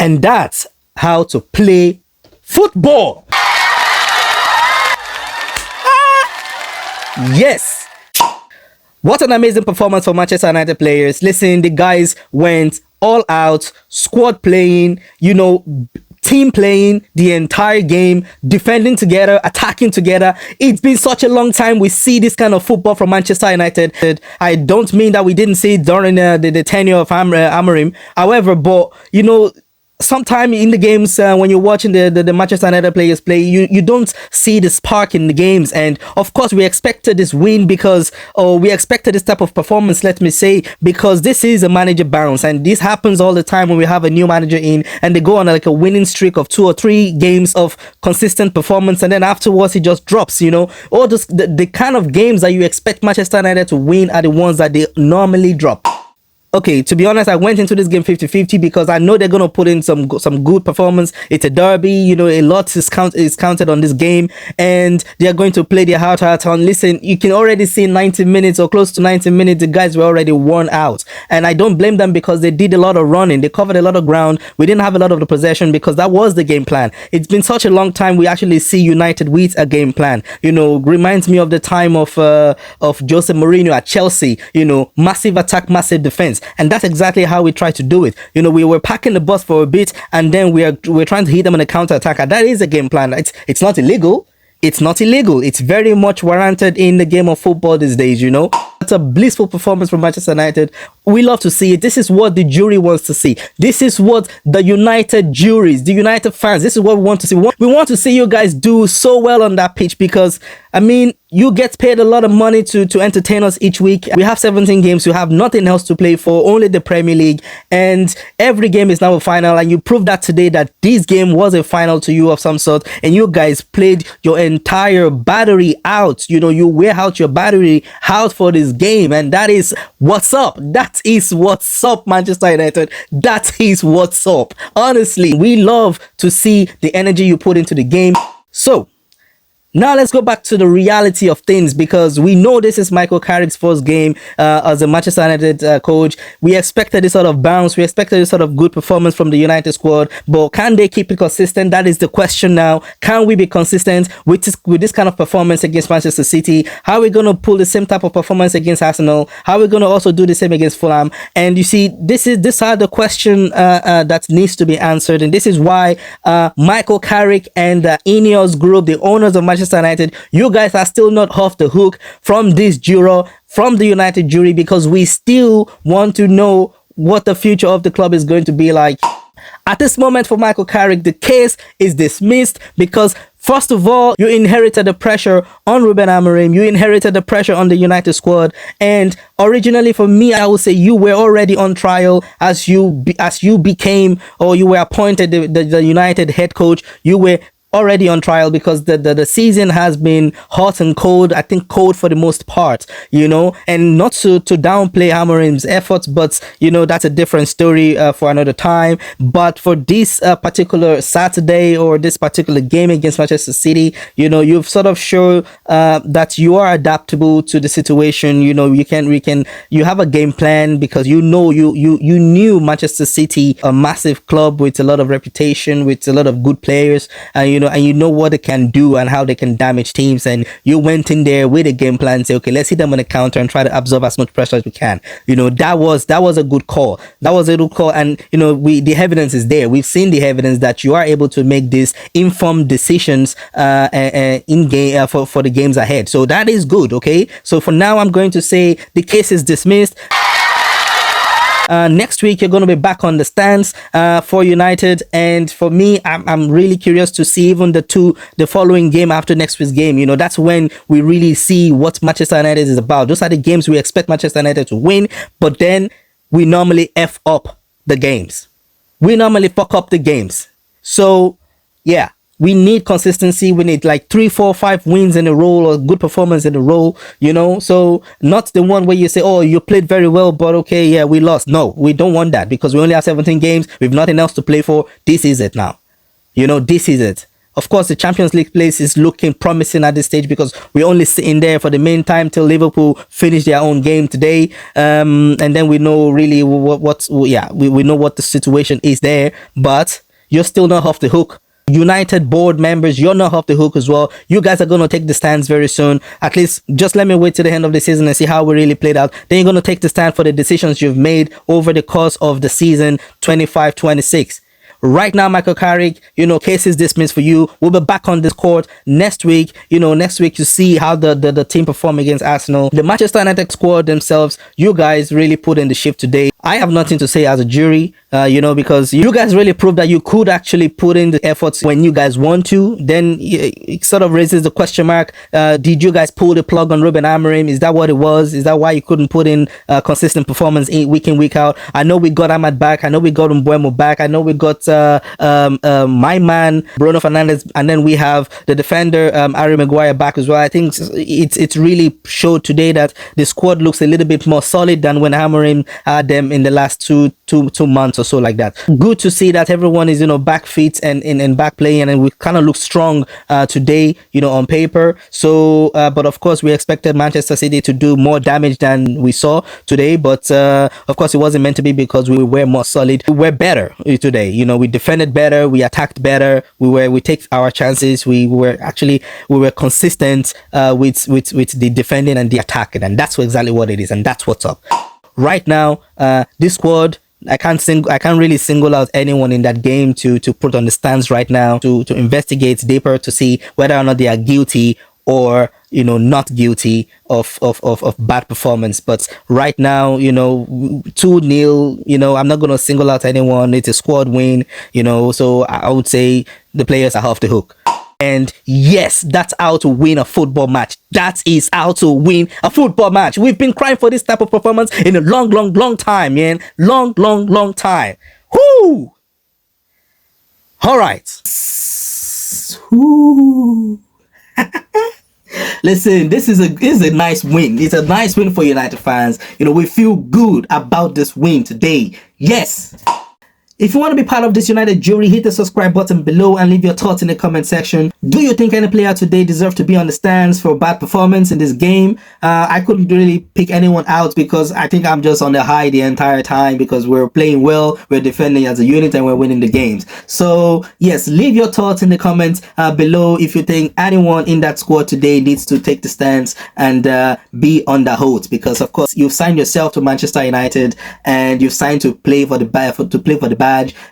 And that's how to play football. Yes. What an amazing performance for Manchester United players. Listen, the guys went all out, squad playing, team playing the entire game, defending together, attacking together. It's been such a long time we see this kind of football from Manchester United. I don't mean that we didn't see it during the tenure of Amorim. However, but sometime in the games when you're watching the Manchester United players play, you don't see the spark in the games. And of course we expected this win we expected this type of performance, let me say, because this is a manager bounce, and this happens all the time when we have a new manager in and they go on like a winning streak of 2 or 3 games of consistent performance, and then afterwards it just drops. All the kind of games that you expect Manchester United to win are the ones that they normally drop. Okay, to be honest, I went into this game 50-50 because I know they're going to put in some good performance. It's a derby, a lot is counted on this game, and they're going to play their heart out on. Listen, you can already see 90 minutes or close to 90 minutes, the guys were already worn out. And I don't blame them because they did a lot of running. They covered a lot of ground. We didn't have a lot of the possession because that was the game plan. It's been such a long time we actually see United with a game plan. Reminds me of the time of Jose Mourinho at Chelsea, massive attack, massive defense. And that's exactly how we try to do it. We were packing the bus for a bit, and then we're trying to hit them on a counter attack. And that is a game plan. It's not illegal. It's not illegal. It's very much warranted in the game of football these days. It's a blissful performance from Manchester United. We love to see it. This is what the jury wants to see. This is what the United juries, the United fans, this is what we want to see. We want to see you guys do so well on that pitch because, you get paid a lot of money to entertain us each week. We have 17 games. You have nothing else to play for, only the Premier League. And every game is now a final. And you proved that today that this game was a final to you of some sort. And you guys played your entire battery out. You wear out your battery out for this game. And that is what's up. That is what's up, Manchester United. That is what's up. Honestly, we love to see the energy you put into the game. So, now let's go back to the reality of things, because we know this is Michael Carrick's first game as a Manchester United coach. We expected this sort of bounce. We expected this sort of good performance from the United squad, but can they keep it consistent? That is the question now. Can we be consistent with this kind of performance against Manchester City? How are we going to pull the same type of performance against Arsenal? How are we going to also do the same against Fulham? And you see, these are the question that needs to be answered, and this is why Michael Carrick and the Ineos group, the owners of Manchester United, you guys are still not off the hook from this juror, from the United jury, because we still want to know what the future of the club is going to be like. At this moment for Michael Carrick, the case is dismissed because, first of all, you inherited the pressure on Ruben Amorim. You inherited the pressure on the United squad. And originally, for me, I would say you were already on trial as you became, or you were appointed the United head coach. You were already on trial because the season has been hot and cold. I think cold for the most part, and not to downplay Amorim's efforts, but that's a different story for another time. But for this particular Saturday or this particular game against Manchester City, you've sort of shown that you are adaptable to the situation. You have a game plan because you knew Manchester City, a massive club with a lot of reputation, with a lot of good players, and you know what they can do and how they can damage teams, and you went in there with a game plan and say, okay, let's hit them on a counter and try to absorb as much pressure as we can. That was a good call. That was a good call, and the evidence is there. We've seen the evidence that you are able to make these informed decisions in game for the games ahead. So that is good. Okay, so for now, I'm going to say the case is dismissed. Next week, you're going to be back on the stands for United. And for me, I'm really curious to see even the following game after next week's game. That's when we really see what Manchester United is about. Those are the games we expect Manchester United to win. But then we normally F up the games. We normally fuck up the games. So, yeah. We need consistency. We need like 3, 4, 5 wins in a row or good performance in a row, So not the one where you say, oh, you played very well, but okay, yeah, we lost. No, we don't want that because we only have 17 games. We have nothing else to play for. This is it now. This is it. Of course, the Champions League place is looking promising at this stage because we're only sitting there for the meantime till Liverpool finish their own game today. And then we know really we know what the situation is there, but you're still not off the hook. United board members, you're not off the hook as well. You guys are going to take the stands very soon. At least just let me wait to the end of the season and see how we really played out. Then you're going to take the stand for the decisions you've made over the course of the season 25-26. Right now, Michael Carrick, case is dismissed for you. We'll be back on this court next week. Next week to see how the team perform against Arsenal. The Manchester United squad themselves, you guys really put in the shift today. I have nothing to say as a jury, because you guys really proved that you could actually put in the efforts when you guys want to. Then it sort of raises the question mark. Did you guys pull the plug on Ruben Amorim? Is that what it was? Is that why you couldn't put in consistent performance week in, week out? I know we got Ahmad back. I know we got Mbeumo back. I know we got my man Bruno Fernandes, and then we have the defender Harry Maguire back as well. I think it's really showed today that the squad looks a little bit more solid than when Amorim had them in the last two months or so, like that. Good to see that everyone is back fit and back playing, and we kind of look strong today on paper. So but of course we expected Manchester City to do more damage than we saw today, but of course it wasn't meant to be because we were more solid. We were better today. We defended better, we attacked better, we take our chances, we were consistent with the defending and the attacking, and that's exactly what it is, and that's what's up right now. This squad, I can't really single out anyone in that game to put on the stands right now to investigate deeper to see whether or not they are guilty or not guilty of bad performance. But right now, 2-0, I'm not going to single out anyone. It's a squad win, so I would say the players are off the hook. And yes, that's how to win a football match. That is how to win a football match. We've been crying for this type of performance in a long time, man. Long time. Whoo! All right. Whoo. Listen, this is a nice win. It's a nice win for United fans. We feel good about this win today. Yes. If you want to be part of this United jury, hit the subscribe button below and leave your thoughts in the comment section. Do you think any player today deserves to be on the stands for bad performance in this game? I couldn't really pick anyone out because I think I'm just on the high the entire time because we're playing well, we're defending as a unit, and we're winning the games. So yes, leave your thoughts in the comments below if you think anyone in that squad today needs to take the stands and be on the host, because of course you've signed yourself to Manchester United and you've signed to play for the badge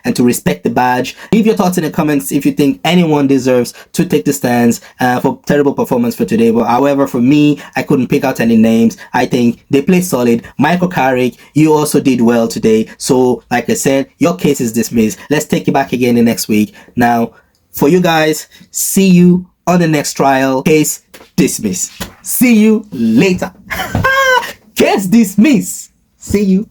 and to respect the badge. Leave your thoughts in the comments if you think anyone deserves to take the stands for terrible performance for today. But however, for me, I couldn't pick out any names. I think they played solid. Michael Carrick, you also did well today. So like I said, your case is dismissed. Let's take you back again the next week. Now, for you guys, see you on the next trial. Case dismissed. See you later. Case dismissed. See you.